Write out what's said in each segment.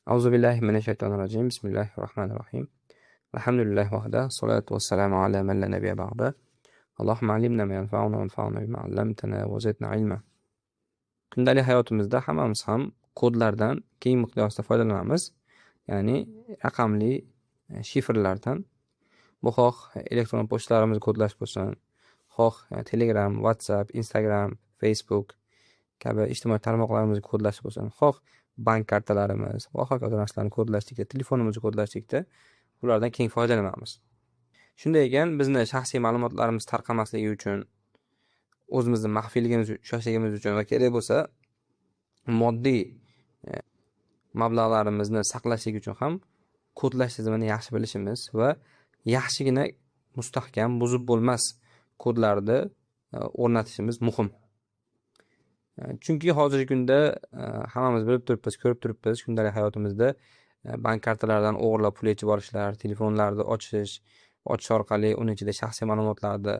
أعوذ بالله من الشيطان الرجيم بسم الله الرحمن الرحيم الحمد لله وحده الصلاة والسلام على من لا نبي بعده اللهم علمنا ما ينفعنا وانفعنا بما علمتنا وزدنا علما. Kundalik hayotimizda hammamiz ham kodlardan keng miqyosda foydalanamiz. Ya'ni raqamli shifrlardan. Bu xoh elektron pochtalarimizni kodlash bo'lsin, xoh Telegram, WhatsApp, Instagram, Facebook kabi ijtimoiy tarmoqlarimizni kodlash bo'lsin, xoh bank kartalarimiz va hokazo narsalarni kodlashlikda, telefonimizni kodlashlikda ulardan keng foydalanamiz. Shunday ekan, bizni shaxsiy ma'lumotlarimiz tarqamasligi uchun, o'zimizni maxfiyligimiz ushlashligimiz uchun va kerak bo'lsa moddiy mablag'larimizni saqlashlik uchun ham kodlash tizimini yaxshi bilishimiz va yaxshigina mustahkam, buzib bo'lmas kodlarni o'rnatishimiz muhim. Chunki hozirgi kunda hammamiz bilib turibmiz, ko'rib turibmiz, kundalik hayotimizda bank kartalaridan o'g'irlab pul yechib olishlar, telefonlarni ochish orqali uning ichida shaxsiy ma'lumotlarni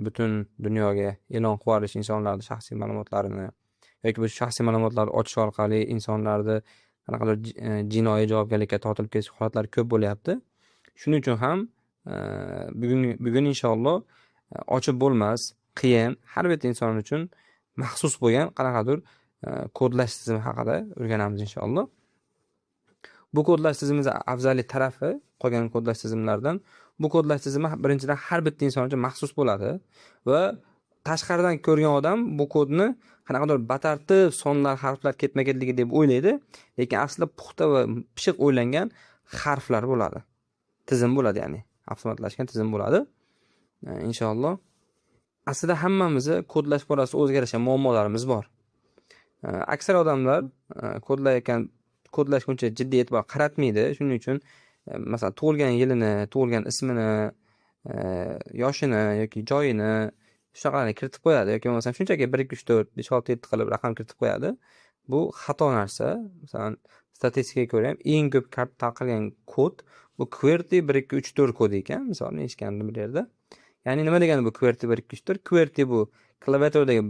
butun dunyoga e'lon qilib yuborish, insonlarning shaxsiy ma'lumotlarini yoki bu shaxsiy ma'lumotlarni ochish orqali insonlarni qanaqadir jinoiy javobgarlikka tortilib ketish holatlari ko'p bo'lyapti. Shuning uchun ham bugun inshaalloh ochib bo'lmas, qiyin, har bir inson uchun maxsus bo'lgan qanaqadir kodlash tizimi haqida o'rganamiz inshaalloh. Bu kodlash tizimimiz afzallik tarafi qolgan kodlash tizimlaridan, bu kodlash tizimi birinchidan har bitta inson uchun maxsus bo'ladi va tashqaridan ko'rgan odam bu kodni qanaqadir batartib sonlar, harflar ketma-ketligi deb o'ylaydi, lekin aslida puxta va pishiq o'ylangan harflar bo'ladi. Tizim bo'ladi, ya'ni avtomatlashgan tizim bo'ladi. Inshaalloh. Aslida hammamizni kodlash borasida o'ziga yarasha muammolarimiz bor. Aksar odamlar kodlashga uncha jiddiy e'tibor qaratmaydi. Shuning uchun masalan tug'ilgan yilini, tug'ilgan ismini, yoshini yoki joyini shunaqalarni kiritib qo'yadi yoki bo'lmasam shunchaki 1 2 3 4 5 6 7 qilib raqam kiritib qo'yadi. Bu xato narsa. Masalan, statistikaga ko'ra ham eng ko'p tarqalgan kod bu QWERTY 1 2 3 4 kodi ekan. Misolni eshitgandim bir yerda. Ya'ni nima degani bu QWERTY 1 2 3 4? QWERTY bu klaviaturadagi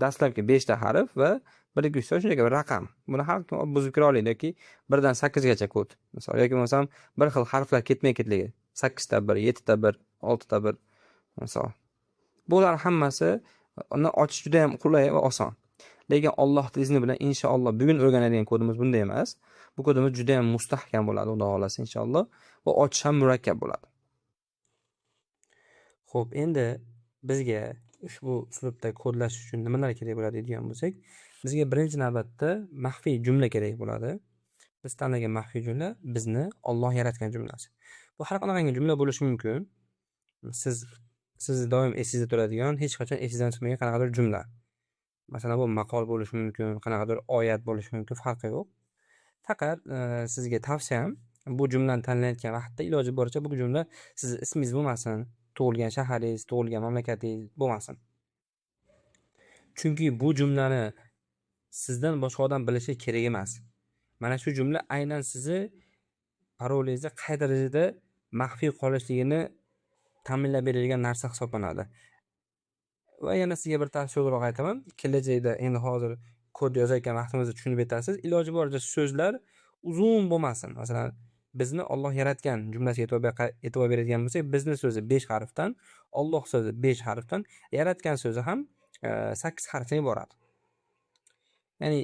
dastlabki 5 ta harf va 1 2 3 4 shunday bir raqam. Buni har kim buzib kira oladi yoki 1 dan 8 gacha kod. Misol yoki bo'lmasam bir xil harflar ketmay-ketligi. 8 ta 1, 7 ta 1, 6 ta 1 misol. Bular hammasi uni ochish juda ham qulay va oson. Lekin Allohning izni bilan inshaalloh bugun o'rganadigan kodimiz bunday emas. Bu kodimiz juda ham mustahkam bo'ladi, Xudo xolasa inshaalloh, va ochish ham murakkab bo'ladi. Xo'p, endi bizga ushbu uslubda kodlash uchun nimalar kerak bo'ladi degan bo'lsak, bizga birinchi navbatda maxfiy jumla kerak bo'ladi. Biz tanlagan maxfiy jumla bizni Alloh yaratgan jumlasi. Bu har qanaqangi jumla bo'lishi mumkin. Siz doim esingizda turadigan, hech qachon esingizdan chiqmagan qanaqadir jumla. Masalan, bu maqol bo'lishi mumkin, qanaqadir oyat bo'lishi mumkin, farqi yo'q. Faqat sizga tavsiyam, bu jumlani tanlayotgan vaqtda iloji boricha bu jumla sizning ismingiz bo'lmasin, tug'ilgan shaharingiz, tug'ilgan mamlakatingiz bo'lmasin. Chunki bu jumlani sizdan boshqa odam bilishi kerak emas. Mana shu jumla aynan sizni parolingizni qay darajada maxfiy qolishligini ta'minlab beradigan narsa hisoblanadi. Va yana sizga bir tavsiyaroq aytaman. Kelajakda endi hozir kod yozayotgan vaqtimizda tushunib yetasiz. Iloji boricha so'zlar uzun bo'lmasin. Masalan, bizni Alloh yaratgan jumlasiga e'tibor beradigan bo'lsak, bizni so'zi 5 harfdan, Alloh so'zi 5 harfdan, yaratgan so'zi ham 8 harfdan iborat. Ya'ni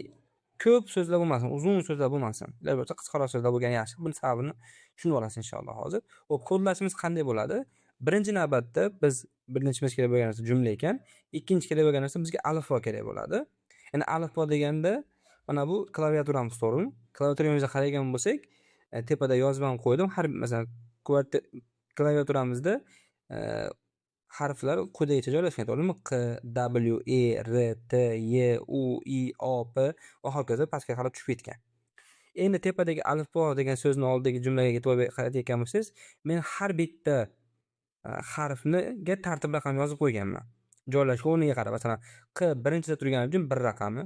ko'p so'zlar bo'lmasin, uzun so'zlar bo'lmasin. Iloji boricha qisqaroq so'zlar bo'lgani yaxshi. Buni sababini tushunib olasiz inshaalloh hozir. O kodlashimiz qanday bo'ladi? Birinchi navbatda biz birinchimiz kerak bo'lgan narsa jumla ekan, ikkinchi kerak bo'lgan narsa bizga alifbo kerak bo'ladi. Ya'ni alifbo deganda mana bu klaviaturamiz to'g'rimi? Klaviaturamizga qaragan bo'lsak, tepada yozib ham qo'ydim. Har masalan klaviaturamizda harflar quyidagicha joylashgan, to'g'rimi? Q, W, E, R, T, Y, U, I, O, P va hokazo pastga qarab tushib ketgan. Endi tepadagi alifbo degan so'zni oldidagi jumlaga e'tibor qaratayotgan bo'lsangiz, men har bitta harfniga tartib raqam yozib qo'yganman. Joylashgan o'rniga qarab, masalan, Q birinchida turgani uchun 1 raqami,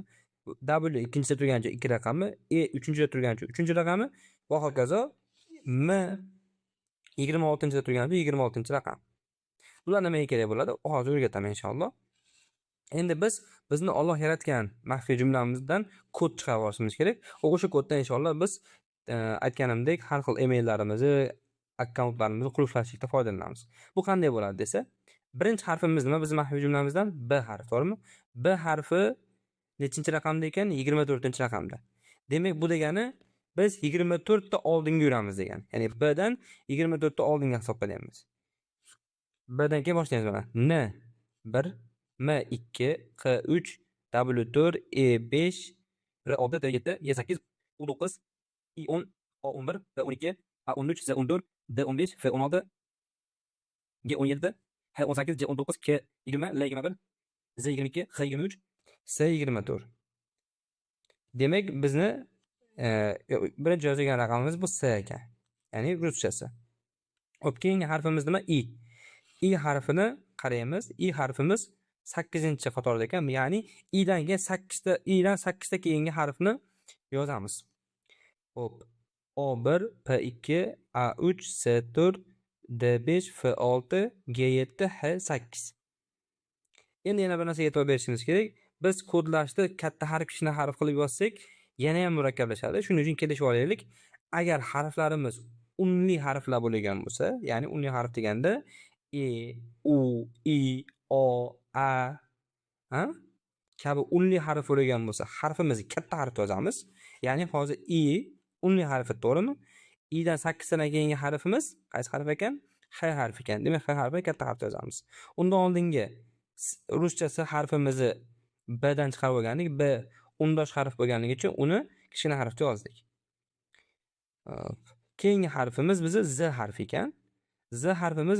W ikkinchida turgani uchun 2 raqami, E uchinchida turgani uchun 3 raqami va hokazo M 26-da turgani uchun 26-raqam. Bular nimaga kerak bo'ladi? Hozir o'rgataman inshaalloh. Endi bizni Alloh yaratgan maxfiy jumlamizdan kod chiqarib olishimiz kerak. O'sha koddan inshaalloh biz aytganimdek har xil emaillarimizni, akkauntlarimizni qulflashlikda foydalanamiz. Bu qanday bo'ladi desa, birinchi harfimiz nima bizning maxfiy jumlamizdan? B harfi, to'g'rimi? B harfi nechinchi raqamda ekan? 24-raqamda. Demak, bu degani biz 24 ta oldinga yuramiz degani. Ya'ni B dan 24 ta oldinga hisoblaymiz. B dan keyin boshlaymiz mana. N1, M2, Q3, W4, E5, R6, D7, Y8, U9, I10, A11, B12, A13, Z14, D15, F16, G17, H18, C19, K20, L21, Z22, H23, S24. Demak, bizni birinchi yozilgan raqamimiz bu S ekan. Ya'ni ruschasi. Xo'p, keyingi harfimiz nima? I. I harfini qaraymiz. I harfimiz 8-qatorda ekan. Ya'ni I dan keyin 8 ta keyingi harfni yozamiz. Xo'p, O1, P2, A3, S4, D5, F6, G7, H8. Endi yana bir narsaga e'tibor berishimiz kerak. Biz kodlashni katta harf, kichkina harf qilib yozsak, yana ham murakkablashadi. Shuning uchun kelishib olaylik. Agar harflarimiz unli harflar bo'lgan bo'lsa, ya'ni unli harf deganda E, U, I, O, A kabi unli harf bo'lgan bo'lsa, harfimizni katta harf yozamiz. Ya'ni hozir I unli harfi, to'g'rimi? I dan 8 tadan keyingi harfimiz qaysi harf ekan? H harfi ekan. Demak, H harfini katta harf yozamiz. Undan oldingi ruschasi harfimizni B dan chiqarib olgandik. B undosh harf bo'lganligi uchun uni kichkina harfda yozdik. Keyingi harfimiz bizni Z harfi ekan. Z harfimiz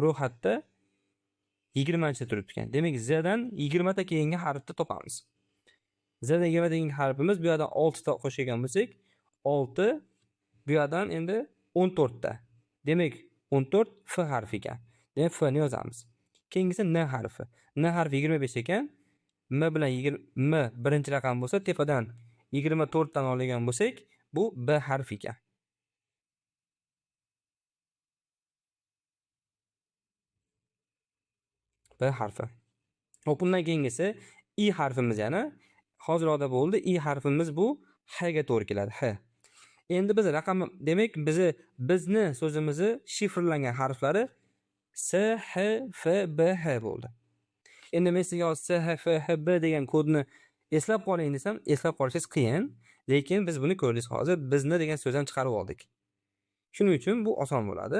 ro'yxatda 20-da turibdi ekan. Demak, Z dan 20 ta keyingi harfni topamiz. Z dan 20 ta keyingi harfimiz bu yerdan 6 ta qo'shgan bo'lsak, 6, bu yerdan endi 14 ta. Demak, 14 F harfi ekan. Demak, F ni yozamiz. Keyingisi N harfi. N harfi 25 ekan. M bilan M birinchi raqam bo'lsa, tepadan 24 dan olgan bo'lsak, bu B harfi ekan. B harfi. Hop, undan keyingisi I harfimiz yana. Hozirda bo'ldi. I harfimiz bu H ga to'g'ri keladi. H. Endi biz raqam, demak, bizni so'zimizni shifrlangan harflari S, H, F, B, H bo'ldi. Endi men sizga S, H, F, H, B degan kodni eslab qoling desam, eslab qolishingiz qiyin, lekin biz buni ko'rdik hozir. Bizni degan so'zdan chiqarib oldik. Shuning uchun bu oson bo'ladi.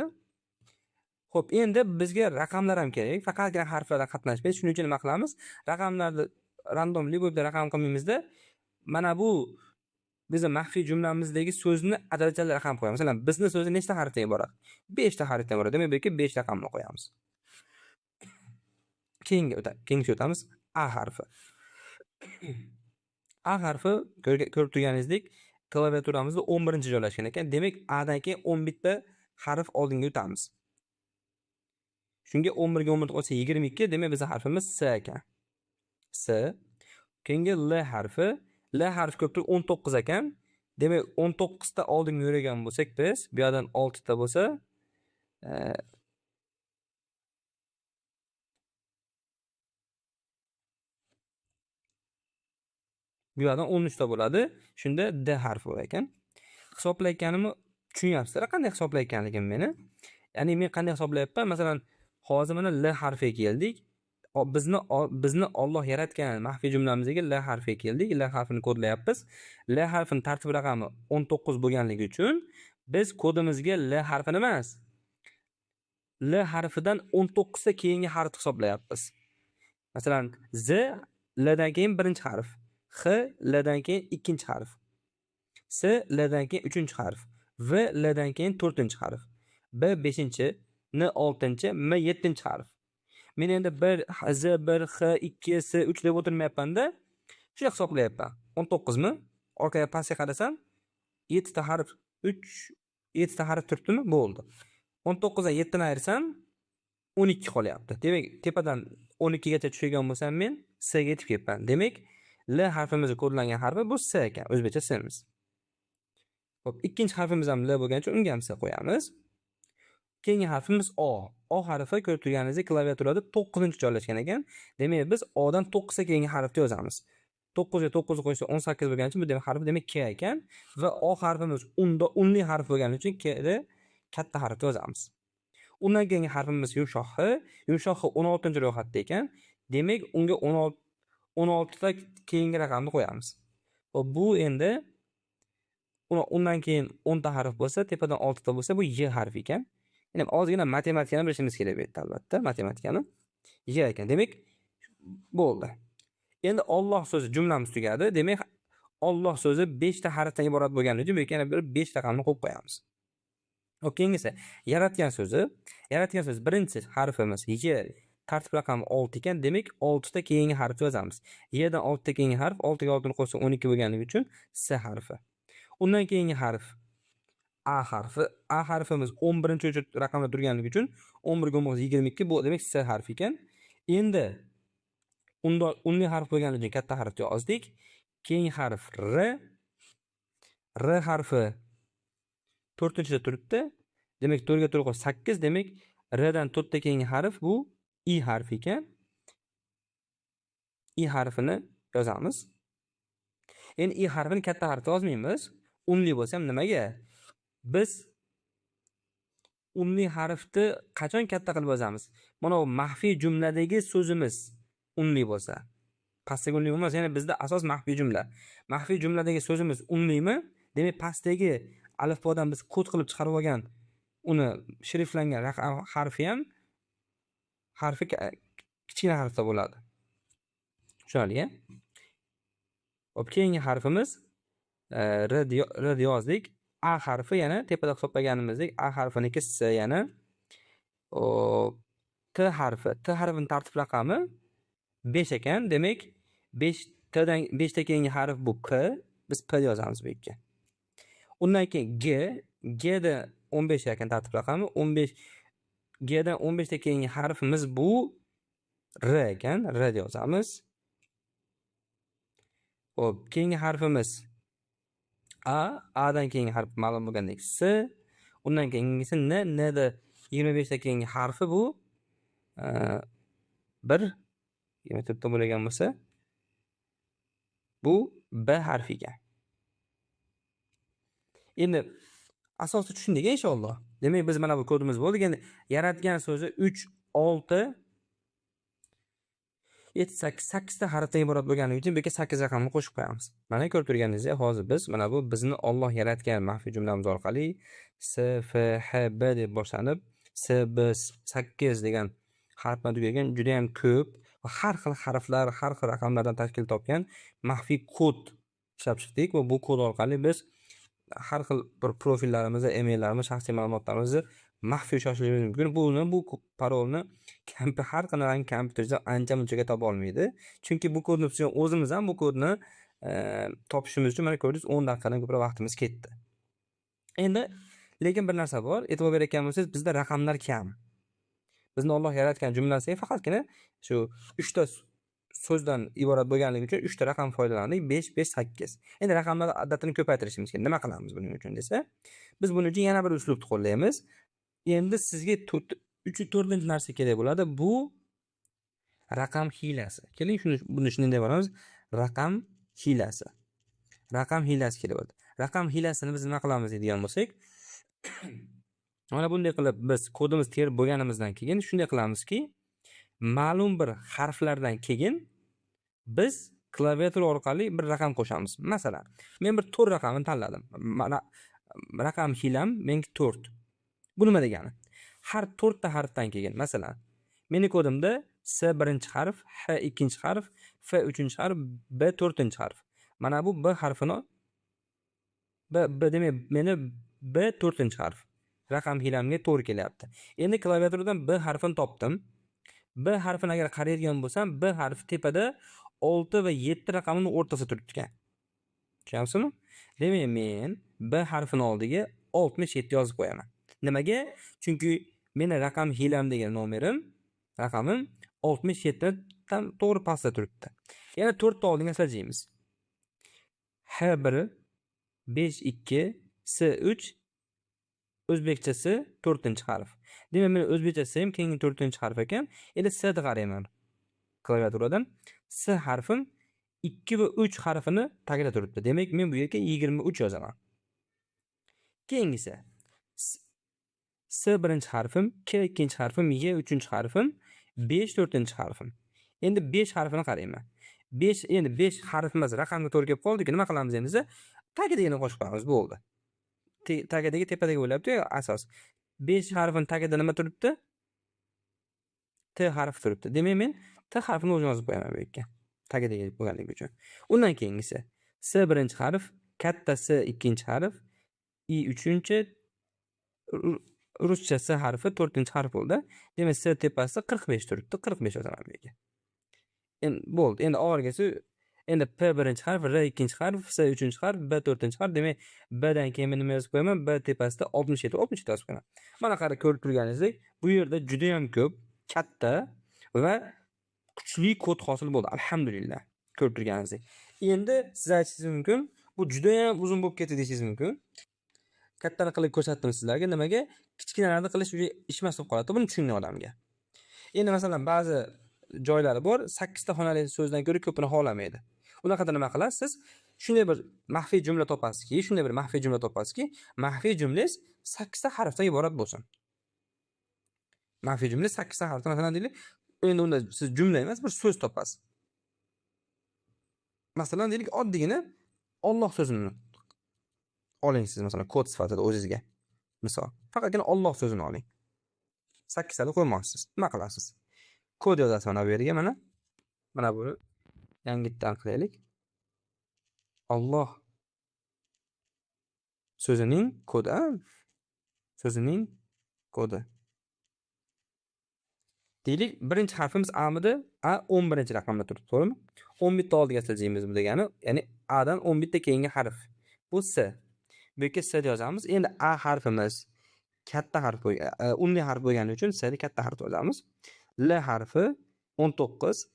Xo'p, endi bizga raqamlar ham kerak. Faqatgina harflardan qatnashmaydi. Shuning uchun nima qilamiz? Raqamlarni randomli bo'lib raqam qilmaymizda, mana bu bizning maxfiy jumlamizdagi so'zni adadchanli raqam qo'yamiz. Masalan, bizning so'zi nechta harfdan iborat? 5 ta harfdan iborat. Demak, bu yerga 5 raqamni qo'yamiz. Keyingi o'tamiz. A harfi. A harfi ko'rib turganingizdek, klaviaturamizda 11-chi joylashgan ekan. Demak, A dan keyin 11 ta harf oldinga o'tamiz. Shunga 11 ga 11 qo'shsa 22, demak bizning harfimiz S ekan. S. Keyingi L harfi. L harfi ko'pdir 19 ekan. Demak, 19 ta oldinga yurgan bo'lsak biz, bu yerdan 6 ta bo'lsa, bu yerdan 13 ta bo'ladi. Shunda D harfi bo'lar ekan. Hisoblayotganimni tushunyapsizlar, qanday hisoblayotganligimni meni? Ya'ni men qanday hisoblayapman? Masalan, hozir mana L harfiga keldik. Bizni Alloh yaratgan maxfiy jumlamizga L harfiga keldik. L harfini kodlayapmiz. L harfining tartib raqami 19 bo'lganligi uchun biz kodimizga L harfini emas, L harfidan 19 ta keyingi harf hisoblayapmiz. Masalan, Z L dan keyin birinchi harf, H L dan keyin ikkinchi harf, S L dan keyin uchinchi harf, V L dan keyin to'rtinchi harf, B 5-chi, N 6-chi, M 7-chi harf. Men endi 1 Z 1 H 2 S 3 deb o'tirmayapman-da. Shuni hisoblayapman. 19 mi? Orqaga pastga qarasam 7 ta harf 7 ta harf turibdimi? Bo'ldi. 19 dan 7 ni ayirsam 12 qolyapti. Demak, tepadan 12 gacha tushgan bo'lsam men S ga yetib kelibman. Demak, L harfimiz kodlangan harfi bu S ekan. O'zbekcha S'miz. Xo'p, ikkinchi harfimiz ham L bo'lgani uchun unga ham S qo'yamiz. Keyingi harfimiz O. O harfi ko'rib turganingizdek klaviaturada 9-joylashgan ekan. Demak, biz O dan 9 ta keyingi harfni yozamiz. 9 ga 9 qo'shsa 18 bo'lgani uchun bu demak harf demak K ekan va O harfimiz unda unli harf bo'lgani uchun K ni katta harfda yozamiz. Undan keyingi harfimiz yumshoq H. Yumshoq H 16-ro'yxatda ekan. Demak, unga 16 ta keyingi raqamni qo'yamiz. Va bu endi undan keyin 10 ta harf bo'lsa, tepadan 6 ta bo'lsa, bu Y harfi ekan. Ya'ni ozgina matematikani bilishimiz kerak bu yerda albatta, matematikani. Y ekan. Demak, bo'ldi. Endi Alloh so'zi jumlamiz tugadi. Demak, Alloh so'zi 5 ta harfdan iborat bo'lganligi uchun bu yerga yana bir 5 raqamni qo'yib qo'yamiz. Keyingisi yaratgan so'zi. Yaratgan so'z birinchi harfimiz Y, tartib raqami 6 ekan. Demak, 6 ta keyingi harfni yozamiz. Y dan 6 ta keyingi harf 6 ga 6 ni qo'shsa 12 bo'lganligi uchun S harfi. Undan keyingi harf A harfi. A harfimiz 11-o'chir raqamda turganligi uchun 11 ga 22 bu demak S harfi ekan. Endi unda unli harf bo'lganligi uchun katta harfni yozdik. Keyingi harf R. R harfi 4-da turibdi. Demak 4 ga 4 qo'sh 8. Demak R dan 4 ta keyingi harf bu I harfi ekan. I harfini yozamiz. Endi I harfini katta harfda yozmaymiz. Unli bo'lsa ham nimaga? Biz unli harfni qachon katta qilib yozamiz? Mana bu maxfiy jumladagi so'zimiz unli bo'lsa. Pastdagi unli bo'lmas, ya'ni bizda asos maxfiy jumla. Maxfiy jumladagi so'zimiz unlimi? Demak, pastdagi alifbodan biz kod qilib chiqarib olgan uni shriflangan harfi ham harfi kichkina harfda bo'ladi. Tushunarli-a? Hop, keyingi harfimiz R yozdik. A harfi yana tepada hisoblaganimizdek A harfiniki S yana T harfi. T harfining tartib raqami 5 ekan. Demak, 5 ta keyingi harf bu P. Biz P yozamiz bu yerga. Undan keyin G da 15 ekan tartib raqami. 15 G dan 15 ta keyingi harfimiz bu R ekan. R yozamiz. Hop, keyingi harfimiz A dan keyingi harf ma'lum bo'lgandek S. Undan keyingisi N da 25 ta keyingi harfi bu 1 24 ta bo'lgan bo'lsa bu B harfi ekan. Endi asosni tushundik inshaalloh. Demak, biz mana bu kodimiz bo'ldi. Endi yaratgan so'zi 3 6 7 8 ta harfdan iborat bo'lganligi uchun bu yerga 8 raqamni qo'shib qo'yamiz. Mana ko'rib turganingizdek, hozir biz mana bu bizni Alloh yaratgan maxfiy jumlamiz orqali S F H B deb boshlanib S B 8 degan harf bilan tugagan juda ham ko'p va har xil harflar, har xil raqamlardan tashkil topgan maxfiy kod ishlab chiqdik va bu kod orqali biz har xil bir profillarimizni, emaillarimiz, shaxsiy ma'lumotlarimizni maxfiy ushlashimiz mumkin. Bu parolni har qanday kompyuterda ancha-munchaga topa olmaydi. Chunki bu kodni o'zimiz ham bu kodni topishimiz uchun mana ko'rdingiz 10 daqiqadan ko'proq vaqtimiz ketdi. Endi lekin bir narsa bor, e'tibor berayotgan bo'lsangiz, bizda raqamlar kam. Bizni Alloh yaratgan jumlasiga faqatgina shu 3 ta so'zdan iborat bo'lganligi uchun 3 ta raqam foydalandik. 5 5 8. Endi raqamlar adadini ko'paytirishimiz kerak. Nima qilamiz buning uchun desa, biz buning uchun yana bir uslubni qo'llaymiz. Endi sizga 4-chi narsa kerak bo'ladi. Bu raqam hiylasi. Keling buni shunday bo'lamiz. Raqam hiylasi. Raqam hiylasi kerak bo'ladi. Raqam hiylasini biz nima qilamiz degan bo'lsak, mana bunday qilib biz kodimiz terib bo'lganimizdan keyin shunday qilamizki, ma'lum bir harflardan keyin biz klaviatura orqali bir raqam qo'shamiz. Masalan, men bir 4 raqamini tanladim. Mana raqam hiylam menga 4. Bu nima degani? Har 4 ta harfdan keyin, masalan, meni kodimda S birinchi harf, H ikkinchi harf, F uchinchi harf, B to'rtinchi harf. Mana bu B harfini demak meni B to'rtinchi harf. Raqam hiylamga to'g'ri kelyapti. Endi klaviaturadan B harfini topdim. B harfini agar qaraydigan bo'lsam, B harfi tepada 6 va 7 raqamining o'rtasida turibdi ekan. Tushunyapsizmi? Demak, men B harfini oldiga 67 yozib qo'yaman. Nimaga? Chunki meni raqam hiylam degan nomerim, raqamim 67 dan to'g'ri pastda turibdi. Yana 4 ta oldinga sajaymiz. H1, 5-2, S3, o'zbekchasi 4-harf. Demak, men o'zbekchasi ham keyingi 4-harf ekan. Endi S ni qarayman klaviaturadan. S harfim 2 va 3 harfini tagida turibdi. Demak, men bu yerga 23 yozaman. Keyingisi S birinchi harfim, K ikkinchi harfim, Y uchinchi harfim, 5 to'rtinchi harfim. Endi 5 harfini qarayman. 5 endi 5 harfimiz raqamga to'g'ri kelib qoldi-ku, nima qilamiz endi biz? Tagidagini qo'shib qo'yamiz, bo'ldi. Tagidagi tepadagi bo'lyapti-ku asos. 5 harfning tagida nima turibdi? T harfi turibdi. Demak, men T harfini o'zim yozib qo'yaman bu yerga. Tagidagi bo'lganligi uchun. Undan keyingisi S birinchi harf, katta S ikkinchi harf, I uchinchi, ruscha S harfi 4-harf bo'ldi. Demak, S tepasida 45 turibdi. 45 yozaman bu yerga. Endi bo'ldi. Endi oxirgisi endi P birinchi harf, R ikkinchi harf, S uchinchi harf, B to'rtinchi harf. Demak, B dan keyin men nima yozib qo'yaman? B tepasida 67 yozib qo'yaman. Mana qarab ko'rib turganingizdek, bu yerda juda ham ko'p, katta va kuchli kod hosil bo'ldi. Alhamdulillah. Ko'rib turganingizdek. Endi siz aytishingiz mumkin, bu juda ham uzun bo'lib ketdi deyishingiz mumkin. Kattani qilib ko'rsatdim sizlarga. Nimaga? Kichkinalarni qilish juda ish emas bo'lib qoladi. Buni tushungan odamga. Endi masalan, ba'zi joylari bor, 8 ta xonali so'zdan ko'ra ko'pini xohlamaydi. Unaqada nima qilasiz? Shunday bir maxfiy jumla topasizki, maxfiy jumlangiz 8 ta harfdan iborat bo'lsin. Maxfiy jumla 8 ta harfdan, masalan deylik, endi unda siz jumla emas, bir so'z topasiz. Masalan deylik, oddiygina Alloh so'zini oling siz, masalan, kod sifatida o'zingizga. Misol, faqatgina Alloh so'zini oling. 8 tani qo'ymoqchisiz. Nima qilasiz? Kod yozasiz mana bu yerga, mana. Mana buni yangitdan qilaylik. Alloh so'zining kodi. Deylik, birinchi harfimiz A'midi, A 11-raqamda turibdi, to'g'rimi? 10 bitta oldiga siljaymiz bu degani, ya'ni A dan 10 bitta keyingi harf. Bu S. Bu yerga S yozamiz. Endi A harfimiz katta harf unli harf bo'lgani uchun S ni katta harf yozamiz. L harfi 19.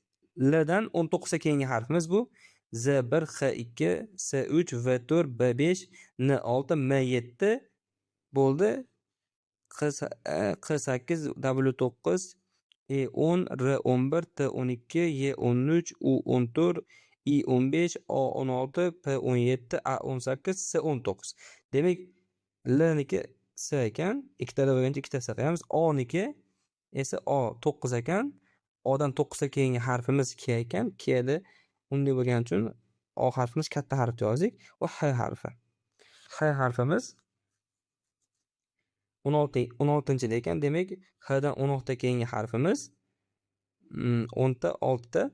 L dan 19 ga keyingi harfimiz bu Z1, H2, S3, V4, B5, N6, M7 bo'ldi. Q8, W9, E10, R11, T12, Y13, U14, I15, A16, P17, A18, S19. Demak, L niki S ekan, ikkitala bo'lgancha ikkitasi qo'yamiz. A niki esa A9 ekan. O'dan 9 ga keyingi harfimiz K ekan. K da unli bo'lgani uchun O harfimiz katta harf yozdik. Va H harfi. H harfimiz 16 ekan. Demak, H dan 16 ga keyingi harfimiz 10 ta 6 ta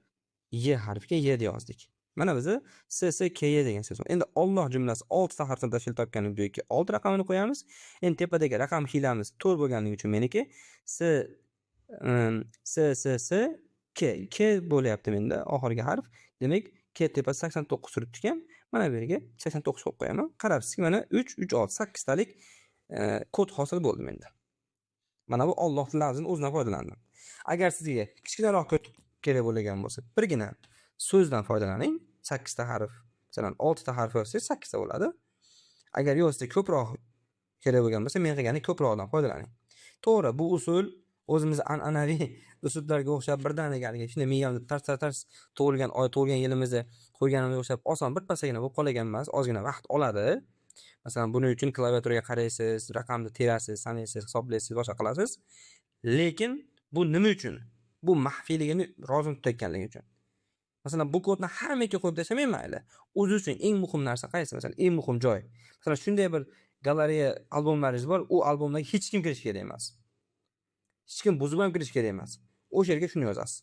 Y harfiga Y deb yozdik. Mana biz SSKY degan so'z bor. Endi Alloh jumlasi 6 ta harfdan tashkil topganligi uchun 6 raqamini qo'yamiz. Endi tepadagi raqam hiylamiz 4 bo'lganligi uchun meniki K bo'lyapti menda oxirgi harf. Demak, K tepasi 89 turibdi ekan. Mana bu yerga 89 qo'yib qo'yaman. Qarabsizki, mana 3 3 6 8 talik kod hosil bo'ldi menda. Mana bu Alloh lafzining o'zidan foydalandim. Agar sizga kichkinaroq kod kerak bo'lgan bo'lsa, birgina so'zdan foydalaning. 8 ta harf, masalan 6 ta harf yozsangiz 8 ta bo'ladi. Agar yo'q, sizga ko'proq kerak bo'lgan bo'lsa, men qilganim ko'proqdan foydalaning. To'g'ri, bu usul o'zimiz an'anaviy usullarga o'xshab birdaniga shunday miyamda tars tug'ilgan yilimizni qo'yganimga o'xshab oson bir pasagina bo'lib qolagan emas, ozgina vaqt oladi. Masalan, buning uchun klaviaturaga qaraysiz, raqamni terasiz, sanaysiz, hisoblaysiz, boshqa qilasiz. Lekin bu nima uchun? Bu maxfiyligini rozim tutayotganligi uchun. Masalan, bu kodni hammaga qo'yib tashamang mayli. O'zi uchun eng muhim narsa qaysi? Masalan, eng muhim joy. Masalan, shunday bir galereya albomlaringiz bor, u albomga hech kim kirish kerak emas. Hech kim buzib ham kirish kerak emas. O'sha yerga shuni yozasiz.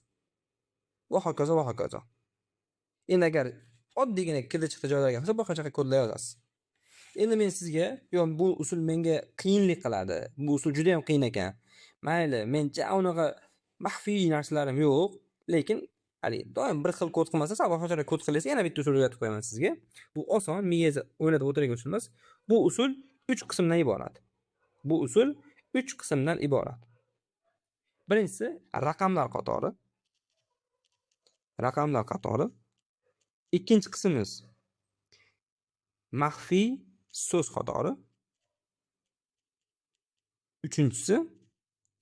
Va hokazo va hokazo. Endi agar oddiygina kirdi chiqdi joylarga qilsa, boshqa kodlar yozasiz. Endi men sizga, yo'q, bu usul menga qiyinlik qiladi. Bu usul juda ham qiyin ekan. Mayli, mencha unaqa maxfiy narsalarim yo'q, lekin doim bir xil kod qilmasa, boshqa kod qilasiz, yana bitta usul o'rgatib qo'yaman sizga. Bu oson, miyangizni o'ylab o'tirgan usul emas. Bu usul 3 qismdan iborat. Birinchisi raqamlar qatori. Ikkinchi qismimiz maxfiy so'z qatori. Uchinchisi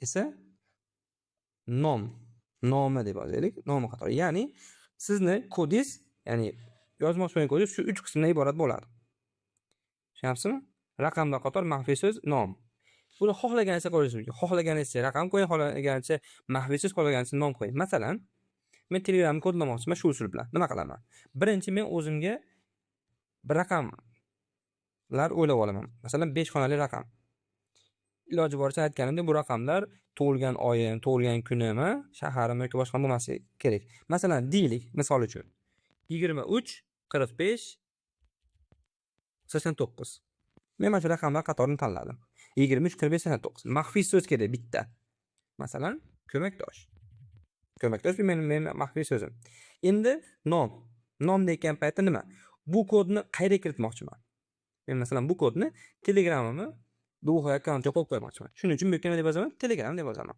esa nomi deb yozaylik, nomi qatori. Ya'ni sizni kodingiz Ya'ni yozmoqchi bo'lgan kodingiz shu 3 qismdan iborat bo'ladi. Tushunyapsizmi? Raqamlar qator, maxfiy so'z, nom. Buni xohlaganingizcha qo'yishingiz mumkin. Xohlaganingizcha raqam qo'ying, xohlaganingizcha maxfiy so'z, xohlaganingizcha nom qo'ying. Masalan, men Telegramni kodlamoqchiman shu usul bilan. Nima qilaman? Birinchi men o'zimga bir raqamlar o'ylab olaman. Masalan, 5 xonali raqam. Iloji boricha aytganimdek, bu raqamlar tug'ilgan oyim, tug'ilgan kunim, shaharim yoki boshqa bo'lmasligi kerak. Masalan, deylik, misol uchun 23 45 89. Men mana shu raqamlar qatorini tanladim. 23 45 89. Maxfiy so'z kerak bitta. Masalan, ko'makdosh. Ko'makdosh men maxfiy so'zim. Endi nom. Nom degan paytda nima? Bu kodni qayerga kiritmoqchiman? Men masalan bu kodni Telegramimni Duho akkauntga qo'yib qo'ymoqchiman. Shuning uchun bu yerga nima deb yozaman? Telegram deb yozaman.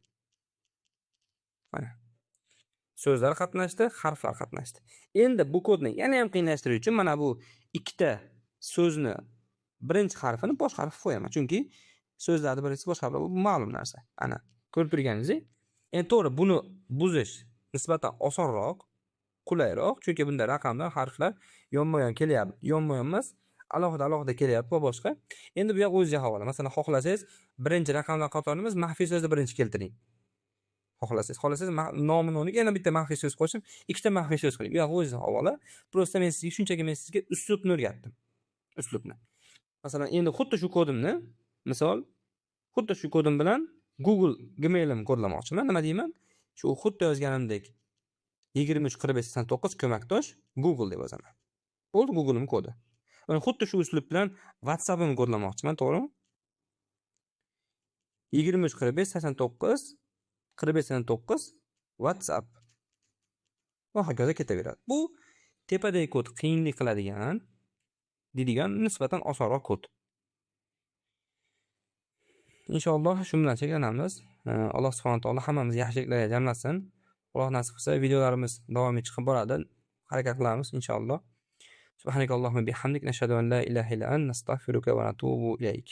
Mana. So'zlar qatnashdi, harflar qatnashdi. Endi bu kodni yana ham qiynashtirish uchun mana bu ikkita so'zni birinchi harfini boshqa harf qo'yaman. Chunki so'zlarning birinchisi boshqa harf, bu ma'lum narsa. Ana, ko'rib turganingizdek. Endi to'g'ri, buni buzish nisbatan osonroq, qulayroq, chunki bunda raqamlar, harflar yonma-yon kelyapti. Yonma-yon emas, alohida kelyapti va boshqa. Endi bu yoq o'zingizga havola. Masalan, xohlasangiz birinchi raqamlar qatorimiz maxfiy so'zni birinchi keltiring. Xohlasangiz nomini o'rniga yana bitta maxfiy so'z qo'shib, ikkita maxfiy so'z qiling. Bu yoq o'zingizga havola. Prosta men sizga shunchaki uslubni o'rgatdim. Uslubni. Masalan, endi xuddi shu kodimni, misol, xuddi shu kodim bilan Google Gmailim kodlamoqchiman. Nima deyman? Shu xuddi yozganimdek 234589 ko'makdosh Google deb yozaman. Bo'ldi, Google'ning kodi. Mana xuddi shu uslub bilan WhatsApp'imni kodlamoqchiman, to'g'rimi? 234589 4589 WhatsApp. Va hokazo ketaveradi. Bu tepadagi kod qiyinlik qiladigan, deydigan nisbatan osonroq kod. Inshaalloh shu bilan cheklanamiz. Alloh subhanahu va taolo hammamizni yaxshiliklarga jamlasin. Alloh nasib qilsa videolarimiz davomiy chiqib boradi. Harakat qilamiz inshaalloh. Subhanakallohumma bihamdik nashhadu an la ilaha illa anta nastag'firuka va natubu ilayk.